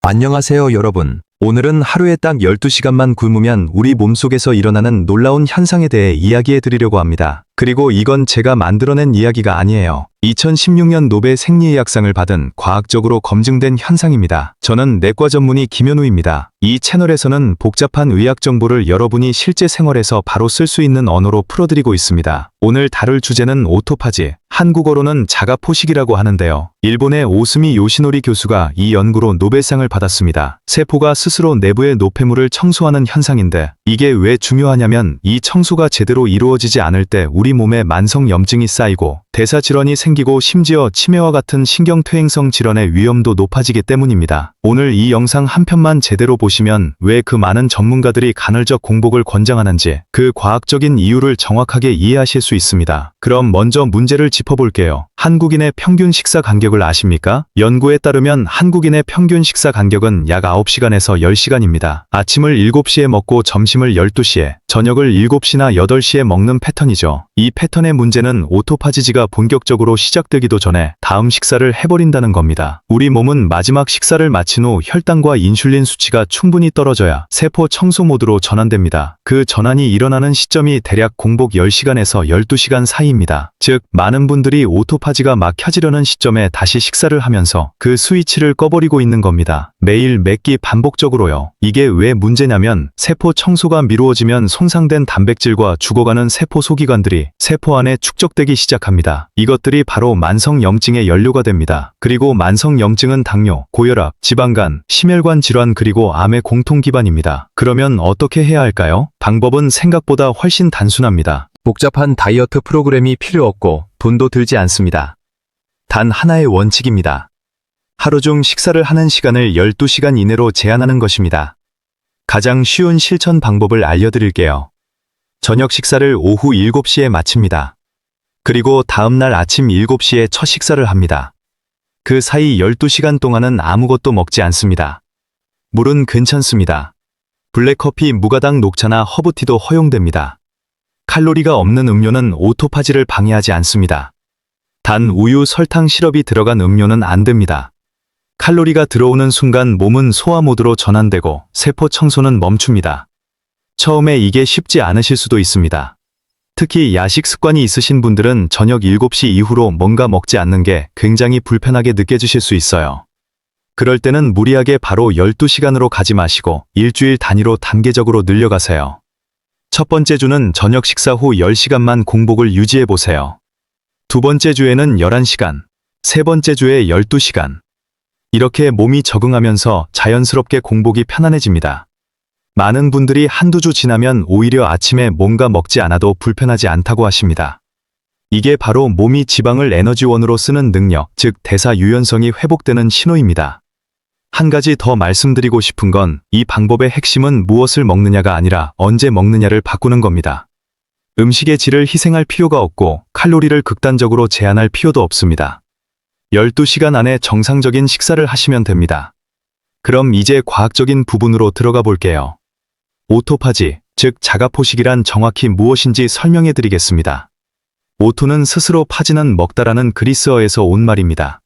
안녕하세요, 여러분. 오늘은 하루에 딱 12시간만 굶으면 우리 몸속에서 일어나는 놀라운 현상에 대해 이야기해 드리려고 합니다. 그리고 이건 제가 만들어낸 이야기가 아니에요. 2016년 노벨 생리의학상을 받은 과학적으로 검증된 현상입니다. 저는 내과 전문의 김현우입니다. 이 채널에서는 복잡한 의학 정보를 여러분이 실제 생활에서 바로 쓸 수 있는 언어로 풀어드리고 있습니다. 오늘 다룰 주제는 오토파지, 한국어로는 자가포식이라고 하는데요. 일본의 오스미 요시노리 교수가 이 연구로 노벨상을 받았습니다. 세포가 스스로 내부의 노폐물을 청소하는 현상인데 이게 왜 중요하냐면 이 청소가 제대로 이루어지지 않을 때 우리 몸에 만성염증이 쌓이고 대사질환이 생기고 심지어 치매와 같은 신경퇴행성 질환의 위험도 높아지기 때문입니다. 오늘 이 영상 한 편만 제대로 보시면 왜 그 많은 전문가들이 간헐적 공복을 권장하는지 그 과학적인 이유를 정확하게 이해하실 수 있습니다. 그럼 먼저 문제를 짚어볼게요. 한국인의 평균 식사 간격을 아십니까? 연구에 따르면 한국인의 평균 식사 간격은 약 9시간에서 10시간입니다. 아침을 7시에 먹고 점심을 12시에, 저녁을 7시나 8시에 먹는 패턴이죠. 이 패턴의 문제는 오토파지지가 본격적으로 시작되기도 전에 다음 식사를 해버린다는 겁니다. 우리 몸은 마지막 식사를 마친 후 혈당과 인슐린 수치가 충분히 떨어져야 세포 청소 모드로 전환됩니다. 그 전환이 일어나는 시점이 대략 공복 10시간에서 12시간 사이입니다. 즉, 많은 분들이 오토파지가 막 켜지려는 시점에 다시 식사를 하면서 그 스위치를 꺼버리고 있는 겁니다. 매일 몇 끼 반복적으로요. 이게 왜 문제냐면 세포 청소가 미루어지면 손상된 단백질과 죽어가는 세포 소기관들이 세포 안에 축적되기 시작합니다. 이것들이 바로 만성염증의 연료가 됩니다. 그리고 만성염증은 당뇨, 고혈압, 지방간, 심혈관 질환 그리고 암의 공통 기반입니다. 그러면 어떻게 해야 할까요? 방법은 생각보다 훨씬 단순합니다. 복잡한 다이어트 프로그램이 필요 없고 돈도 들지 않습니다. 단 하나의 원칙입니다. 하루 중 식사를 하는 시간을 12시간 이내로 제한하는 것입니다. 가장 쉬운 실천 방법을 알려드릴게요. 저녁 식사를 오후 7시에 마칩니다. 그리고 다음날 아침 7시에 첫 식사를 합니다. 그 사이 12시간 동안은 아무것도 먹지 않습니다. 물은 괜찮습니다. 블랙커피, 무가당 녹차나 허브티도 허용됩니다. 칼로리가 없는 음료는 오토파지를 방해하지 않습니다. 단 우유, 설탕, 시럽이 들어간 음료는 안 됩니다. 칼로리가 들어오는 순간 몸은 소화 모드로 전환되고 세포 청소는 멈춥니다. 처음에 이게 쉽지 않으실 수도 있습니다. 특히 야식 습관이 있으신 분들은 저녁 7시 이후로 뭔가 먹지 않는 게 굉장히 불편하게 느껴지실 수 있어요. 그럴 때는 무리하게 바로 12시간으로 가지 마시고 일주일 단위로 단계적으로 늘려가세요. 첫 번째 주는 저녁 식사 후 10시간만 공복을 유지해보세요. 두 번째 주에는 11시간, 세 번째 주에 12시간. 이렇게 몸이 적응하면서 자연스럽게 공복이 편안해집니다. 많은 분들이 한두 주 지나면 오히려 아침에 뭔가 먹지 않아도 불편하지 않다고 하십니다. 이게 바로 몸이 지방을 에너지원으로 쓰는 능력, 즉 대사 유연성이 회복되는 신호입니다. 한 가지 더 말씀드리고 싶은 건 이 방법의 핵심은 무엇을 먹느냐가 아니라 언제 먹느냐를 바꾸는 겁니다. 음식의 질을 희생할 필요가 없고 칼로리를 극단적으로 제한할 필요도 없습니다. 12시간 안에 정상적인 식사를 하시면 됩니다. 그럼 이제 과학적인 부분으로 들어가 볼게요. 오토파지, 즉 자가포식이란 정확히 무엇인지 설명해 드리겠습니다. 오토는 스스로 파지는 먹다라는 그리스어에서 온 말입니다.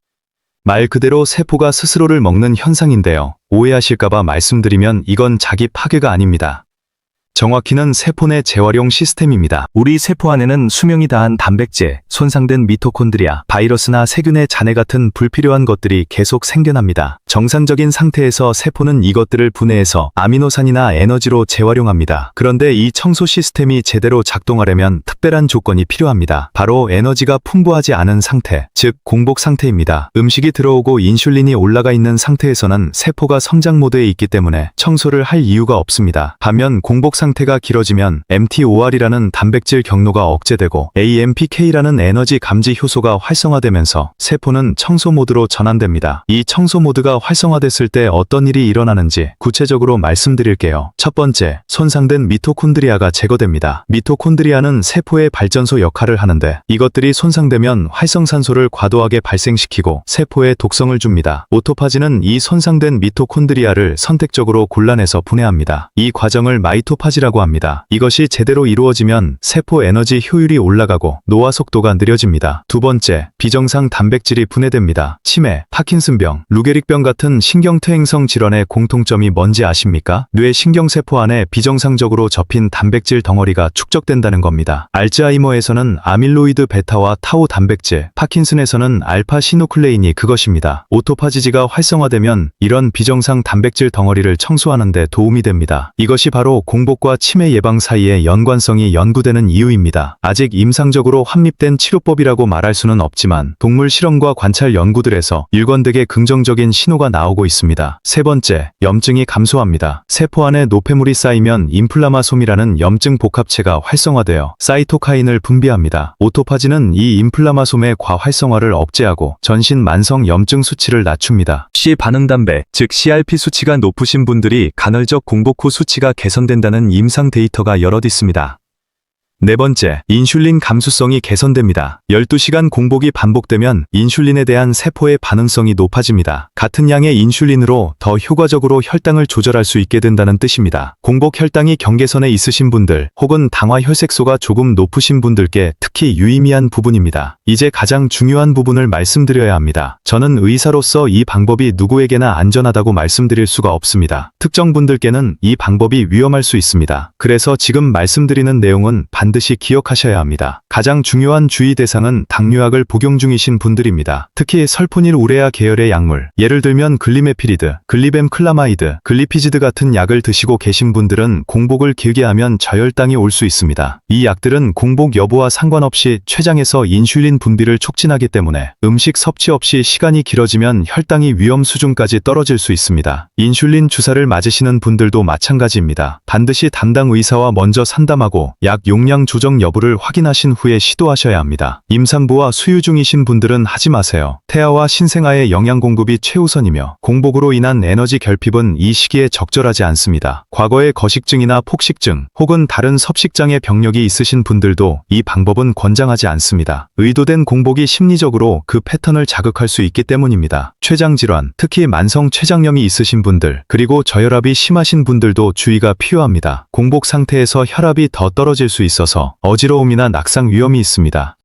말 그대로 세포가 스스로를 먹는 현상인데요. 오해하실까봐 말씀드리면 이건 자기 파괴가 아닙니다. 정확히는 세포 내 재활용 시스템입니다. 우리 세포 안에는 수명이 다한 단백질, 손상된 미토콘드리아, 바이러스나 세균의 잔해 같은 불필요한 것들이 계속 생겨납니다. 정상적인 상태에서 세포는 이것들을 분해해서 아미노산이나 에너지로 재활용합니다. 그런데 이 청소 시스템이 제대로 작동하려면 특별한 조건이 필요합니다. 바로 에너지가 풍부하지 않은 상태, 즉 공복 상태입니다. 음식이 들어오고 인슐린이 올라가 있는 상태에서는 세포가 성장 모드에 있기 때문에 청소를 할 이유가 없습니다. 반면 공복 상태가 길어지면 mTOR이라는 단백질 경로가 억제되고 AMPK라는 에너지 감지 효소가 활성화되면서 세포는 청소 모드로 전환됩니다. 이 청소 모드가 활성화됐을 때 어떤 일이 일어나는지 구체적으로 말씀드릴게요. 첫 번째, 손상된 미토콘드리아가 제거됩니다. 미토콘드리아는 세포의 발전소 역할을 하는데 이것들이 손상되면 활성산소를 과도하게 발생시키고 세포에 독성을 줍니다. 오토파지는 이 손상된 미토콘드리아를 선택적으로 골라내서 분해합니다. 이 과정을 마이토파지 오토파지라고 합니다. 이것이 제대로 이루어지면 세포 에너지 효율이 올라가고 노화 속도가 느려집니다. 두 번째, 비정상 단백질이 분해됩니다. 치매, 파킨슨병, 루게릭병 같은 신경퇴행성 질환의 공통점이 뭔지 아십니까? 뇌 신경세포 안에 비정상적으로 접힌 단백질 덩어리가 축적된다는 겁니다. 알츠하이머에서는 아밀로이드 베타와 타우 단백질, 파킨슨에서는 알파 시누클레인이 그것입니다. 오토파지지가 활성화되면 이런 비정상 단백질 덩어리를 청소하는 데 도움이 됩니다. 이것이 바로 공복과 치매 예방 사이의 연관성이 연구되는 이유입니다. 아직 임상적으로 확립된 치료법이라고 말할 수는 없지만 동물 실험과 관찰 연구들에서 일관되게 긍정적인 신호가 나오고 있습니다. 세 번째, 염증이 감소합니다. 세포 안에 노폐물이 쌓이면 인플라마솜이라는 염증 복합체가 활성화되어 사이토카인을 분비합니다. 오토파지는 이 인플라마솜의 과활성화를 억제하고 전신 만성 염증 수치를 낮춥니다. C 반응담배, 즉 CRP 수치가 높으신 분들이 간헐적 공복 후 수치가 개선된다는 임상 데이터가 여럿 있습니다. 네 번째, 인슐린 감수성이 개선됩니다. 12시간 공복이 반복되면 인슐린에 대한 세포의 반응성이 높아집니다. 같은 양의 인슐린으로 더 효과적으로 혈당을 조절할 수 있게 된다는 뜻입니다. 공복 혈당이 경계선에 있으신 분들 혹은 당화 혈색소가 조금 높으신 분들께 특히 유의미한 부분입니다. 이제 가장 중요한 부분을 말씀드려야 합니다. 저는 의사로서 이 방법이 누구에게나 안전하다고 말씀드릴 수가 없습니다. 특정 분들께는 이 방법이 위험할 수 있습니다. 그래서 지금 말씀드리는 내용은 반드시 기억하셔야 합니다. 가장 중요한 주의 대상은 당뇨약을 복용 중이신 분들입니다. 특히 설포닐 우레아 계열의 약물, 예를 들면 글리메피리드, 글리뱀클라마이드, 글리피지드 같은 약을 드시고 계신 분들은 공복을 길게 하면 저혈당이 올 수 있습니다. 이 약들은 공복 여부와 상관없이 췌장에서 인슐린 분비를 촉진하기 때문에 음식 섭취 없이 시간이 길어지면 혈당이 위험 수준까지 떨어질 수 있습니다. 인슐린 주사를 맞으시는 분들도 마찬가지입니다. 반드시 담당 의사와 먼저 상담하고 약 용량 조정 여부를 확인하신 후에 시도하셔야 합니다. 임산부와 수유 중이신 분들은 하지 마세요. 태아와 신생아의 영양 공급이 최우선이며 공복으로 인한 에너지 결핍은 이 시기에 적절하지 않습니다. 과거에 거식증이나 폭식증 혹은 다른 섭식장애 병력이 있으신 분들도 이 방법은 권장하지 않습니다. 의도된 공복이 심리적으로 그 패턴을 자극할 수 있기 때문입니다. 췌장 질환, 특히 만성 췌장염이 있으신 분들, 그리고 저혈압이 심하신 분들도 주의가 필요합니다. 공복 상태에서 혈압이 더 떨어질 수 있어서 어지러움이나 낙상 위험이 있습니다.